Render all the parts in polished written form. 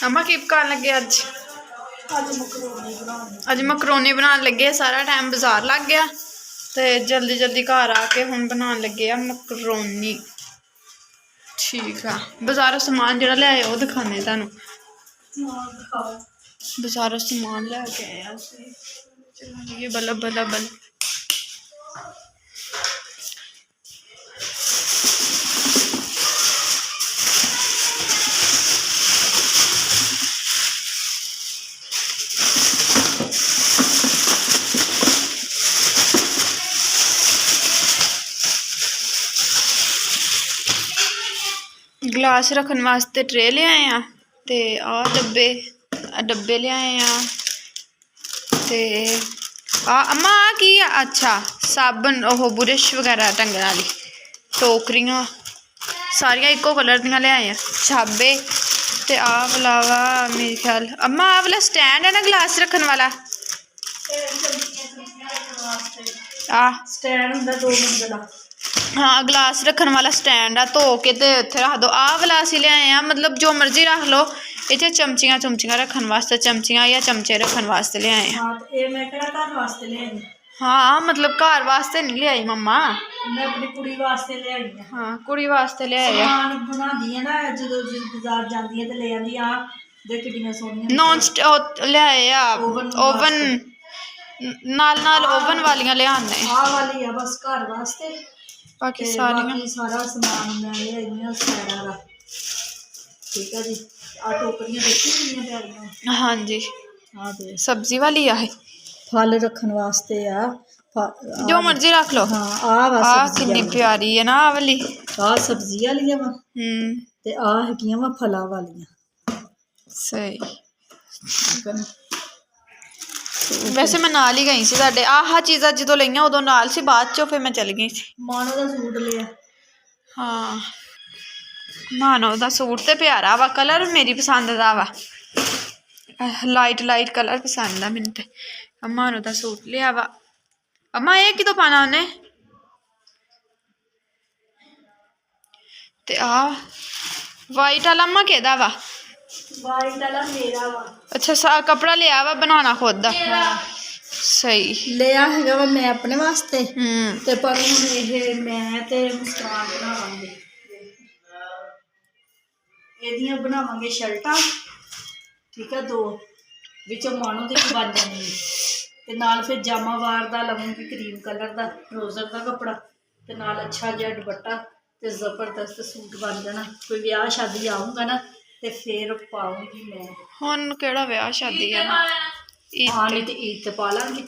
अम्मा की पकाने लगे अज मकरोनी बनाने लगे। सारा टाइम बाजार लग गया तो जल्दी जल्दी घर आके हुण बनाने लगे आ मकरोनी। ठीक है बाजारों समान जो लिया वो दिखाने तुहानू। बाजारों समान लैके आए चलो बल्लब बल्लब बल्लब। गिलास रखने वास्ते ट्रे ले आए हैं ते आ डब्बे ले आए हैं ते अम्मा आ की अच्छा साबन ओह बुरश वगैरह टंगने वाली टोकरियां सारियां इक्को कलर दियां ले आए हैं। छाबे ते आ वाला मेरे ख्याल अम्मा आ वाला स्टैंड है ना गिलास रखने वाला। स्टैंड हुंदा 2 मंजिला। हाँ गिलास रखने वाला स्टैंड आ धो के ते उत्थे रख दो। आ वाला असीं ले आए हैं मतलब जो मर्जी रख लो। इत्थे चमचियां रखने वास्ते चमचियां या चमचे रखने वास्ते ले आए हैं। हाँ ते ए मैं केड़ा घर वास्ते ले आई। हाँ मतलब घर वास्ते नहीं ले आई मम्मा मैं अपनी कुड़ी वास्ते ले आई है। हाँ कुड़ी वास्ते ले आए समान बनांदी है ना जो बाजार जांदी है ते ले आंदी आ दे किड्डियां सोहणियां नॉन ले आए आ ओवन नाल ओवन वालियां ले आने आ वाली है बस घर वास्ते। बाकी सारा समान मैं ले आई हूं सारा दा। ठीक है जी आ टोकरियां देखी कितनी प्यारियां। हाँ जी आ दे सब्जी वाली है फल रखने वास्ते आ जो मर्जी रख लो। हाँ आ कितनी प्यारी है ना आ वाली। आ सब्जी वाली वा ते आ हैगियां वा फलां वालियां। सही ठीक है ना। वैसे मैं नाल ही गई सी तुहाडे आह चीज़ां जो लईयां उदों नाल सी बाद चों फिर मैं चली गई सी। मानो दा सूट लिया। हाँ मानो दा सूट ते प्यारा वा कलर मेरी पसंद दा वा लाइट कलर पसंद आ मैनू ते। मानो दा सूट लिया वा अम्मा ये किदों पाना उन्हें ते आ वाइट आला अम्मा केदा वा। वाइट वाला मेरा वा। अच्छा कपड़ा लिया वा बनाना खुद सही लिया हैगा वा मैं अपने वास्ते ते पर हुण ये मैं ते मुस्कान बनावांगे एदियां बनावांगे शर्टां। ठीक है 2 विचों मानो दी बन जानी ते नाल फिर जामावार दा लवांगी क्रीम कलर दा रोज़र दा कपड़ा ते नाल अच्छा जिहा दुपट्टा ते जबरदस्त सूट बन जाना। कोई ब्याह शादी आऊँगा ना ते फिर पाऊँगी मैं। हुण केड़ा ब्याह शादी है हाँ नहीं तो ईद ते पा लांगी।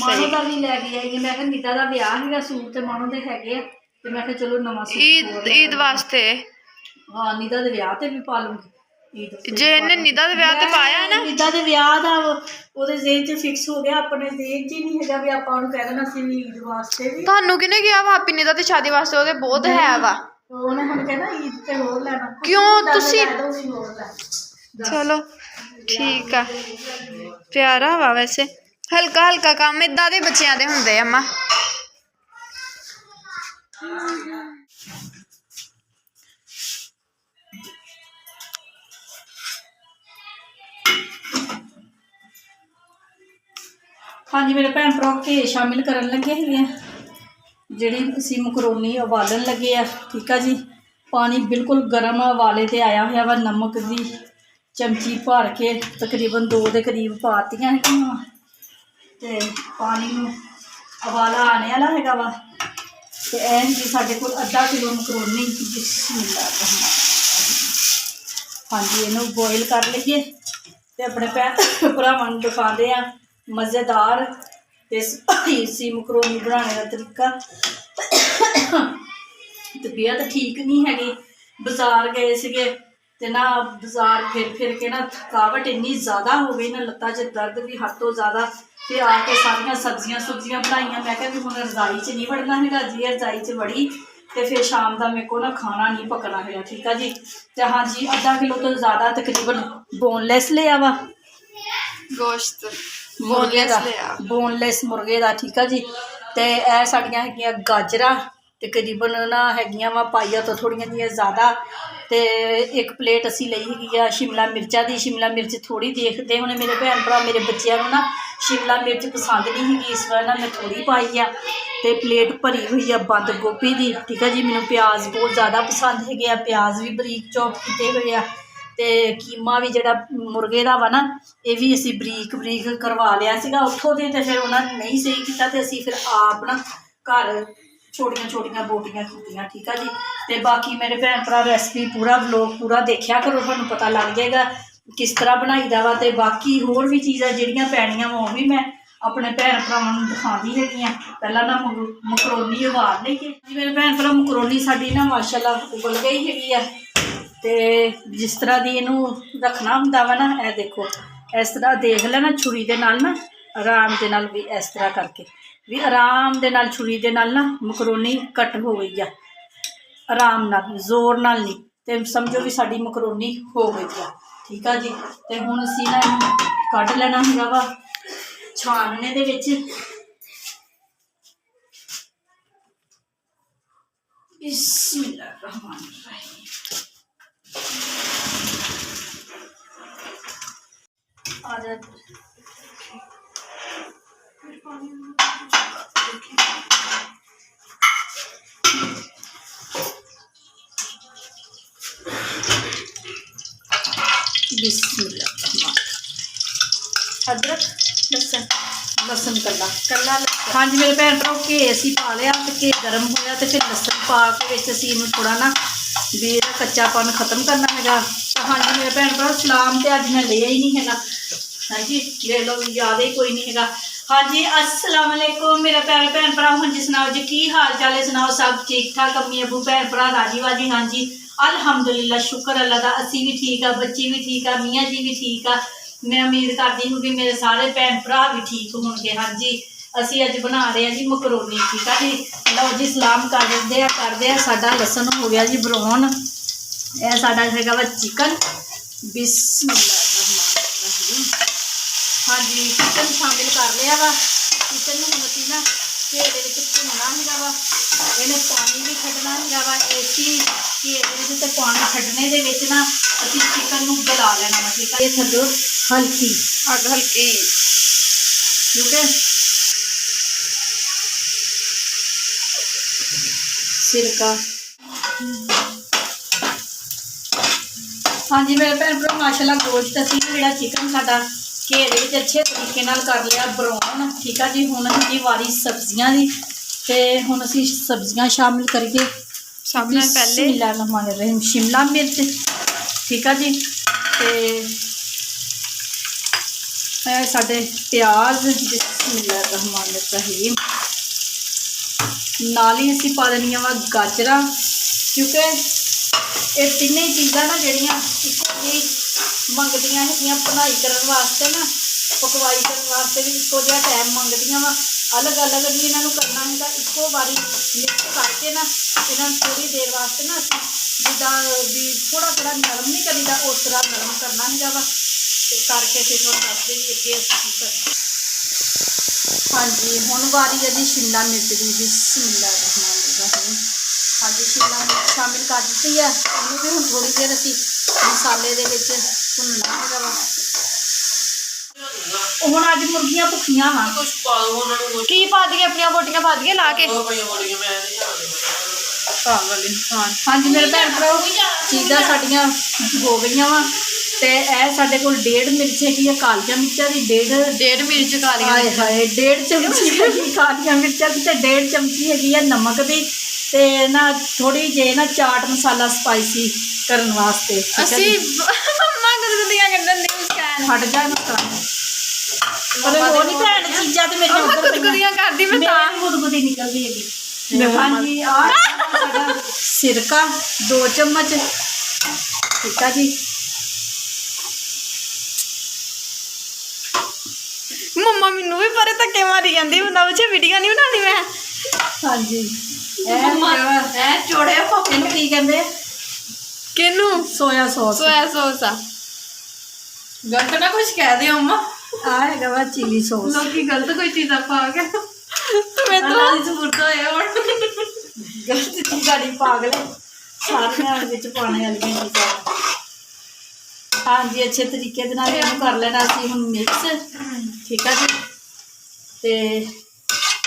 मानो दा भी लैके आई मैं कहा निदा दा ब्याह हैगा सूट ते मानो दे हैगे ते मैं कहा चलो नवां सूट ईद वास्ते। हाँ निदा दे ब्याह ते भी पा लूंगी। जे इन्हें निदा दे ब्याह ते पाया है ना निदा दे ब्याह दा ओदे जेहन च फिक्स हो गया अपने जेहन च नहीं हैगा भी आपां ओनू कह देना सी ईद वास्ते भी। तुहानू किने कहा वा अपनी निदा दी शादी वास्ते ओदे बहुत है वा ਉਹਨੇ ਹੁਣ ਕਹਿਣਾ ਈਦ ਤੇ ਹੋਰ ਲੈਣਾ क्यों तुसी ਹੋਰ ਲੈ। चलो ठीक है प्यारा वा वैसे हल्का हल्का काम इदा दे बच्चों दे हुंदे अम्मा। हाँ जी मेरे भैन भरा के शामिल करन लगे है ਜਿਹੜੀ ਅਸੀਂ ਮਕਰੋਨੀ ਉਬਾਲਣ ਲੱਗੇ ਆ। ठीक है जी पानी बिल्कुल गर्म उबाले ते आया हुआ वा। नमक दी चमची भर के तकरीबन 2 के करीब पातियां हैगियां ते पानी नूं उबाला आने वाला हैगा वा ते ऐन जी साडे कोल आधा किलो मकरोनी हाँ जी इनू बॉयल कर लईए ते अपने भैन भरावां नूं दिखांदे आ मज़ेदार ते स्पाइसी मकरोनी बनाने का तरीका। तबीयत ठीक नहीं हैगी बाजार गए सीगे ते ना बाजार फिर के ना थकावट इन्नी ज़्यादा हो गई ना लत्तां च दर्द भी हद तो ज़्यादा। फिर आके सारियां सब्जियां बनाइयां मैं कहा हुण रजाई च नहीं वड़ना हैगा। जी रजाई च वड़ी ते फिर शाम का मेरे को ना खाना नहीं पकना है। ठीक है जी तो हाँ जी आधा किलो तो ज़्यादा तकरीबन बोनलैस लिया वा गोश्त मुर्गे का बोनलैस मुर्गे का। ठीक है जी तो यह साड़ियां हैगियां गाजरां ਤਕਰੀਬਨ ਨਾ ਹੈਗੀਆਂ ਵਾ ਪਾਈਆ ਤੋਂ ਥੋੜ੍ਹੀਆਂ ਜਿਹੀਆਂ ਜ਼ਿਆਦਾ। ਤੇ ਇੱਕ ਪਲੇਟ ਅਸੀਂ ਲਈ ਹੈਗੀ ਆ ਸ਼ਿਮਲਾ ਮਿਰਚਾਂ ਦੀ। ਸ਼ਿਮਲਾ ਮਿਰਚ ਥੋੜ੍ਹੀ ਦੇਖਦੇ ਹੁਣ ਮੇਰੇ ਭੈਣ ਭਰਾ ਮੇਰੇ ਬੱਚਿਆਂ ਨੂੰ ਨਾ ਸ਼ਿਮਲਾ ਮਿਰਚ ਪਸੰਦ ਨਹੀਂ ਹੈਗੀ, ਇਸ ਵਾਰ ਨਾ ਮੈਂ ਥੋੜ੍ਹੀ ਪਾਈ ਆ। ਤੇ ਪਲੇਟ ਭਰੀ ਹੋਈ ਆ ਬੰਦ ਗੋਭੀ ਦੀ, ਠੀਕ ਆ ਜੀ। ਮੈਨੂੰ ਪਿਆਜ਼ ਬਹੁਤ ਜ਼ਿਆਦਾ ਪਸੰਦ ਹੈਗੇ ਆ, ਪਿਆਜ਼ ਵੀ ਬਰੀਕ ਚੌਪ ਕੀਤੇ ਹੋਏ ਆ। ਤੇ ਕੀਮਾ ਵੀ ਜਿਹੜਾ ਮੁਰਗੇ ਦਾ ਵਾ ਨਾ, ਇਹ ਵੀ ਅਸੀਂ ਬਰੀਕ ਬਰੀਕ ਕਰਵਾ ਲਿਆ ਸੀਗਾ ਉੱਥੋਂ ਦੇ। ਤੇ ਫਿਰ ਉਹਨਾਂ ਨੇ ਨਹੀਂ ਸਹੀ ਕੀਤਾ ਤੇ ਅਸੀਂ ਫਿਰ ਆਪ ਨਾ ਘਰ ਛੋਟੀਆਂ ਛੋਟੀਆਂ ਬੋਟੀਆਂ ਕੀਤੀਆਂ, ਠੀਕ ਆ ਜੀ। ਤੇ ਬਾਕੀ ਮੇਰੇ ਭੈਣ ਭਰਾ ਰੈਸਪੀ ਪੂਰਾ ਵਲੋਗ ਪੂਰਾ ਦੇਖਿਆ ਕਰੋ, ਤੁਹਾਨੂੰ ਪਤਾ ਲੱਗ ਜਾਏਗਾ ਕਿਸ ਤਰ੍ਹਾਂ ਬਣਾਈਦਾ ਵਾ। ਤੇ ਬਾਕੀ ਹੋਰ ਵੀ ਚੀਜ਼ਾਂ ਜਿਹੜੀਆਂ ਪੈਣੀਆਂ ਵਾ ਉਹ ਵੀ ਮੈਂ ਆਪਣੇ ਭੈਣ ਭਰਾਵਾਂ ਨੂੰ ਦਿਖਾਉਂਦੀ ਹੈਗੀ ਆ। ਪਹਿਲਾਂ ਨਾ ਮਕਰੋਨੀ ਉਬਾਲ ਲਈ ਜੀ ਮੇਰੇ ਭੈਣ ਭਰਾ। ਮਕਰੋਨੀ ਸਾਡੀ ਨਾ ਮਾਸ਼ਾਅੱਲਾ ਉਬਲ ਗਈ ਹੈਗੀ ਆ। ਤੇ ਜਿਸ ਤਰ੍ਹਾਂ ਦੀ ਇਹਨੂੰ ਰੱਖਣਾ ਹੁੰਦਾ ਵਾ ਨਾ, ਇਹ ਦੇਖੋ ਇਸ ਤਰ੍ਹਾਂ ਦੇਖ ਲੈਣਾ ਛੁਰੀ ਦੇ ਨਾਲ ਨਾ, ਆਰਾਮ ਦੇ ਨਾਲ ਵੀ ਇਸ ਤਰ੍ਹਾਂ ਕਰਕੇ ਵੀ ਆਰਾਮ ਦੇ ਨਾਲ ਛੁਰੀ ਦੇ ਨਾਲ ਨਾ ਮਕਰੋਨੀ ਕੱਟ ਹੋ ਗਈ ਆ, ਆਰਾਮ ਨਾਲ, ਜ਼ੋਰ ਨਾਲ ਨਹੀਂ। ਤੇ ਸਮਝੋ ਵੀ ਸਾਡੀ ਮਕਰੋਨੀ ਹੋ ਗਈ ਆ, ਠੀਕ ਆ ਜੀ। ਤੇ ਹੁਣ ਅਸੀਂ ਨਾ ਇਹਨੂੰ ਕੱਢ ਲੈਣਾ ਹੈਗਾ ਵਾ ਛਾਨਣੇ ਦੇ ਵਿੱਚ। ਬਿਸਮਿल्लाहिर्रहमानिर्रहीम। आ जा बिस्मिल्लाह। अदरक लसन लसन कला कला। हाँ जी मेरे भैन भराओ, घे असी पा लिया तो घे गर्म होया तो फिर लसन पा के असी इनू थोड़ा ना भी ਇਹਦਾ ਕੱਚਾਪਨ ख़त्म करना हैगा। तो हाँ जी मेरे भैन भराओ, सलाम तो अज मैं लिया ही नहीं हैगा। हाँ जी ले लो, याद ही कोई नहीं हैगा। हाँ जी अस्सलाम वालेकुम मेरा प्यारे भैन भरा। हाँ जी सुनाओ जी की हाल चाल है, सुनाओ सब ठीक ठाक, अम्मी अबू भैन भरा राजी वाजी। हाँ जी अलहमदुलिल्लाह, शुक्र अल्लाह का, असी भी ठीक आ, बच्ची भी ठीक आ, मियाँ जी भी ठीक आ। मैं उम्मीद करती हूँ कि मेरे सारे भैन भरा भी ठीक होंगे। हाँ जी असी अज बना रहे हैं जी मकरोनी, ठीक है जी। लो जी सलाम करते हैं। साडा लसन हो गया जी ब्राउन। यह साडा हैगा वा चिकन। बिस्मिल्लाहिर्रहमानिर्रहीम। हाँ जी चिकन शामिल कर लिया वा। चिकन में असी ना घे के भुनना हैगा वा, इन्हें पानी भी छड्डना हैगा वा। इसी घे के पानी छड्डने दे विच ना असी चिकन नूं गला लेना वा, ठीक है। थल्लों हल्की अग हल्की, ठीक है। सिरका। हाँ जी मेरे भैन भरा माशाल्लाह गोश्त असी जो चिकन साडा घेरे में अच्छे तरीके नाल कर लिया ब्राउन, ठीक है जी। हुण जी वारी सब्जियां दी, ते हुण असी सब्जियां शामिल करिए। सब नाल पहले बिस्मिल्लाहिर्रहमानिर्रहीम शिमला मिर्च, ठीक है जी। ते साडे प्याज बिस्मिल्लाहिर्रहमानिर्रहीम। नाल ही असी पा देनिया वा गाजरा, क्योंकि ये तीनों ही चीज़ां ना जड़ियाँ इको जी मंगदियां है भुनाई करने वास्ते ना, पकवाई करने वास्ते भी इको जिहा टाइम मंगदियां वा। अलग अलग भी इन्हों करना है, इको बारी मिक्स करके ना इन्हों थोड़ी देर वास्ते ना जिदा भी थोड़ा थोड़ा नरम नहीं करीदा, उस तरह नरम करना है वा। करके फिर थोड़ा दसते भी अगे करना। हाँ जी हुण वारी है जी शिमला मिर्च की। बिस्मिल्लाहिर्रहमानिर्रहीम। हाँ जी शिमला मिर्च शामिल कर दी है। इन्हूं भी हुण थोड़ी देर असी मसाले दे विच भुनना हैगा वा। हुण अज मुर्गियां भुखियां वा, की पा दिए अपनी बोटियां पा दिए ला के। हाँ जी मेरे भैन भराओ चीज़ां साडियां हो गई वा। तो यह साढ़े को 1.5 मिर्च हैगी है कालियां मिर्चा की, 1.5 मिर्च कालियां, हाय हाय 1.5 चमची हैगी कालियां मिर्चा की, तो 1.5 चमची हैगी है नमक की। ते ना थोड़ी जे ना चाट मसाला स्पाइसी करने वास्ते। हट जा पर वो नहीं भैन चीज़ां तो मेरी उधर गुदगुदी निकलती हैगी। हाँ जी सिरका 2 चम्मच, ठीक है जी। मम्मा मैनू भी पर धक्के मारी जाती, बंदा पूछे वीडियो नहीं बनानी मैं। हाँ जी चोड़े इनू की कहते किनू? Soya sauce. सोया सॉस आ गलत ना कुछ कह दे अम्मा। आएगा वा चिली सॉस। लोग गलत कोई चीज़ पा के मैं तो सबूत होया। ਗਲਤ ਦੀ ਗਾੜੀ ਪਾਗਲ ਸਾਰੀਆਂ ਵਿੱਚ ਪਾਣੇ ਵਾਲੀਆਂ ਚੀਜ਼ਾਂ। ਹਾਂਜੀ ਅੱਛੇ ਤਰੀਕੇ ਦੇ ਨਾਲ ਇਹਨੂੰ ਕਰ ਲੈਣਾ ਅਸੀਂ ਹੁਣ ਮਿਕਸ, ਠੀਕ ਆ ਜੀ। ਤੇ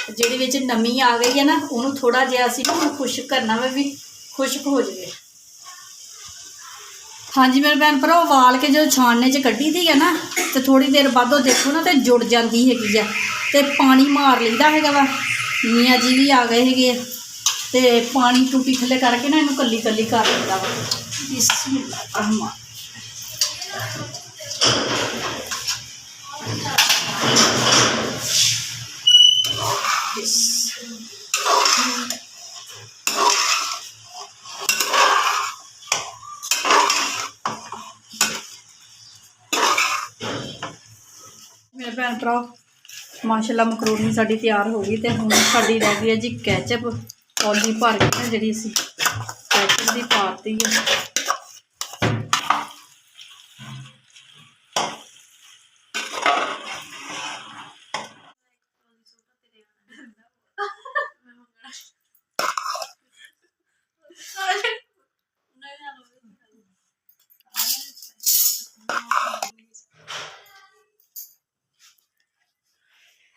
ਜਿਹੜੀ ਵਿੱਚ ਨਮੀ ਆ ਗਈ ਹੈ ਨਾ ਉਹਨੂੰ ਥੋੜਾ ਜਿਹਾ ਅਸੀਂ ਹੁਣ ਖੁਸ਼ਕ ਕਰਨਾ ਵਾ ਵੀ ਖੁਸ਼ਕ ਹੋ ਜਾਵੇ। ਹਾਂਜੀ ਮੇਰੇ ਭੈਣ ਭਰਾ ਉਬਾਲ ਕੇ ਜਦੋਂ ਛਾਣਨੇ 'ਚ ਕੱਢੀ ਦੀ ਹੈ ਨਾ ਤੇ ਥੋੜੀ ਦੇਰ ਬਾਅਦ ਉਹ ਦੇਖੋ ਨਾ ਤੇ ਜੁੜ ਜਾਂਦੀ ਹੈਗੀ ਆ ਤੇ ਪਾਣੀ ਮਾਰ ਲਈਦਾ ਹੈਗਾ ਵਾ। ਮੀਆਂ ਜੀ ਵੀ ਆ ਗਏ ਹੈਗੇ ਤੇ ਪਾਣੀ ਟੂਟੀ ਥੱਲੇ ਕਰਕੇ ਨਾ ਇਹਨੂੰ ਕੱਲੀ ਕੱਲੀ ਕਰ ਦਿੰਦਾ ਵਾ। ਬਿਸਮਿਲ੍ਲਾਹ ਰਹਿਮਾਨ। ਮੇਰੇ ਭੈਣ ਭਰਾ ਮਾਸ਼ਾਅੱਲਾ ਮਕਰੋਨੀ ਸਾਡੀ ਤਿਆਰ ਹੋ ਗਈ ਤੇ ਹੁਣ ਸਾਡੀ ਰਹਿ ਗਈ ਹੈ ਜੀ ਕੈਚਅਪ। ਕੌਲੀ ਭਰ ਕੇ ਨਾ ਜਿਹੜੀ ਅਸੀਂ ਕੈਚਅਪ ਦੀ ਪਾਤੀ ਹੈ।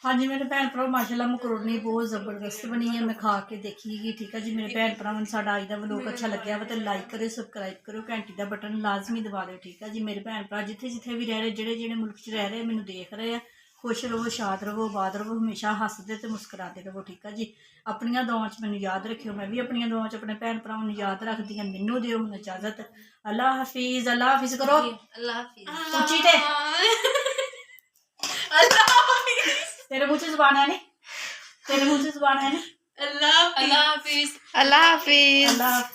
ਹਾਂਜੀ ਮੇਰੇ ਭੈਣ ਭਰਾ ਮਾਸ਼ਾਅੱਲਾ ਮਕਰੋਨੀ ਬਹੁਤ ਜ਼ਬਰਦਸਤ ਬਣੀ ਹੈ। ਮੈਂ ਖਾ ਕੇ ਦੇਖੀਗੀ, ਠੀਕ ਹੈ ਜੀ। ਮੇਰੇ ਭੈਣ ਭਰਾਵਾਂ ਨੂੰ ਸਾਡਾ ਅੱਜ ਦਾ ਵਲੋਗ ਅੱਛਾ ਲੱਗਿਆ ਵਾ ਤੇ ਲਾਈਕ ਕਰਿਓ, ਸਬਸਕ੍ਰਾਈਬ ਕਰਿਓ, ਘੰਟੀ ਦਾ ਬਟਨ ਲਾਜ਼ਮੀ ਦਬਾ ਦਿਓ, ਠੀਕ ਹੈ ਜੀ। ਮੇਰੇ ਭੈਣ ਭਰਾ ਜਿੱਥੇ ਜਿੱਥੇ ਵੀ ਰਹਿ ਰਹੇ, ਜਿਹੜੇ ਜਿਹੜੇ ਮੁਲਕ 'ਚ ਰਹਿ ਰਹੇ ਮੈਨੂੰ ਦੇਖ ਰਹੇ ਆ, ਖੁਸ਼ ਰਹੋ, ਸ਼ਾਦ ਰਹੋ, ਆਬਾਦ ਰਹੋ, ਹਮੇਸ਼ਾ ਹੱਸਦੇ ਤੇ ਮੁਸਕਰਾਤੇ ਰਹੋ, ਠੀਕ ਹੈ ਜੀ। ਆਪਣੀਆਂ ਦੁਆਵਾਂ 'ਚ ਮੈਨੂੰ ਯਾਦ ਰੱਖਿਓ, ਮੈਂ ਵੀ ਆਪਣੀਆਂ ਦੁਆਵਾਂ 'ਚ ਆਪਣੇ ਭੈਣ ਭਰਾਵਾਂ ਨੂੰ ਯਾਦ ਰੱਖਦੀ ਹਾਂ। ਮੈਨੂੰ ਦਿਓ ਹੁਣ ਇਜਾਜ਼ਤ। ਅੱਲਾ ਹਾਫਿਜ਼। ਅੱਲਾ ਹਾਫਿਜ਼ ਕਰੋ। ਅੱਲਾ ਹਾਫਿਜ਼। ਉੱਚੀ ਤੇ ਅੱਲਾ ਹਾਫਿਜ਼। तेरे मुँह से जुबान है नहीं, तेरे मुँह से जुबान है नहीं। अल्लाह हाफिज। अल्लाह हाफिज। अल्लाह हाफिज।